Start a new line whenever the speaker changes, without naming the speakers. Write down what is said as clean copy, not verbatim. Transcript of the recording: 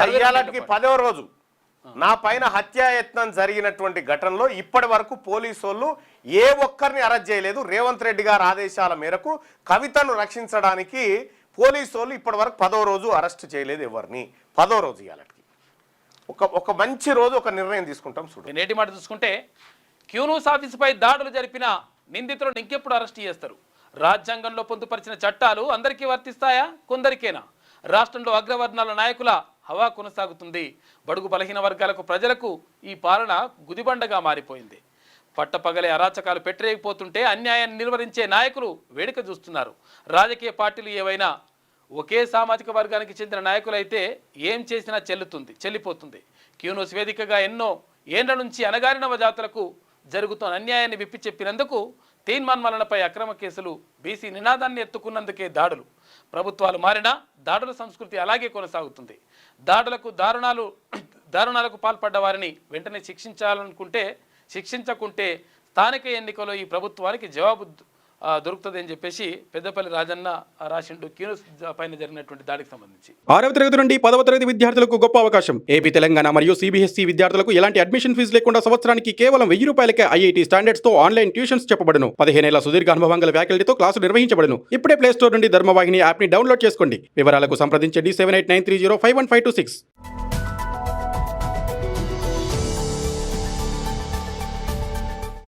ఇవాళకి 10వ రోజు నా పైన హత్యాయత్నం జరిగినటువంటి ఘటనలో ఇప్పటి వరకు పోలీసు వాళ్ళు ఏ ఒక్కరిని అరెస్ట్ చేయలేదు. రేవంత్ రెడ్డి గారి ఆదేశాల మేరకు కవితను రక్షించడానికి పోలీసు వాళ్ళు ఇప్పటి వరకు 10వ రోజు అరెస్ట్ చేయలేదు ఎవరిని. 10వ రోజు ఇవాళకి ఒక మంచి రోజు ఒక నిర్ణయం తీసుకుంటాం. చూడు
నేటి మాట చూసుకుంటే క్యూనూస్ ఆఫీసుపై దాడులు జరిపిన నిందితులను ఇంకెప్పుడు అరెస్ట్ చేస్తారు? రాజ్యాంగంలో పొందుపరిచిన చట్టాలు అందరికీ వర్తిస్తాయా, కొందరికేనా? రాష్ట్రంలో అగ్రవర్ణాల నాయకుల హవా కొనసాగుతుంది. బడుగు బలహీన వర్గాలకు ప్రజలకు ఈ పాలన గుదిబండగా మారిపోయింది. పట్టపగలే అరాచకాలు పెట్టలేకపోతుంటే అన్యాయాన్ని నిర్వహించే నాయకులు వేడుక చూస్తున్నారు. రాజకీయ పార్టీలు ఏవైనా ఒకే సామాజిక వర్గానికి చెందిన నాయకులైతే ఏం చేసినా చెల్లిపోతుంది. క్యూనూస్ వేదికగా ఎన్నో ఏండ్ల నుంచి అణగారిన జాతులకు జరుగుతున్న అన్యాయాన్ని విప్పి చెప్పినందుకు తీన్మాన్మలనపై అక్రమ కేసులు, బీసీ నినాదాన్ని ఎత్తుకున్నందుకే దాడులు. ప్రభుత్వాలు మారినా దాడుల సంస్కృతి అలాగే కొనసాగుతుంది. దారుణాలకు పాల్పడ్డ వారిని వెంటనే శిక్షించకుంటే స్థానిక ఎన్నికల్లో ఈ ప్రభుత్వానికి జవాబు దొరుకుతుంది అని చెప్పేసి పెద్దపల్లి రాజన్న రాసిండు క్యూనూస్ పైన జరిగినటువంటి దాడికి సంబంధించి.
6వ తరగతి నుండి 10వ తరగతి విద్యార్థులకు గొప్ప అవకాశం. ఏపీ, తెలంగాణ మరియు సిబిఎస్ఈ విద్యార్థులకు ఎలాంటి అడ్మిషన్ ఫీజు లేకుండా సంవత్సరానికి కేవలం 1000 రూపాయలకే ఐఐటీ స్టాండర్డ్స్ తో ఆన్లైన్ ట్యూషన్స్ చెప్పబడును. 15 ఏళ్ల సుదీర్ఘ అనుభవం గల ఫ్యాకల్టీతో క్లాసులు నిర్వహించబడును. ఇప్పుడే ప్లే స్టోర్ నుండి ధర్మవాహిని యాప్ ని డౌన్లోడ్ చేసుకోండి. వివరాలకు సంప్రదించండి 7893051526.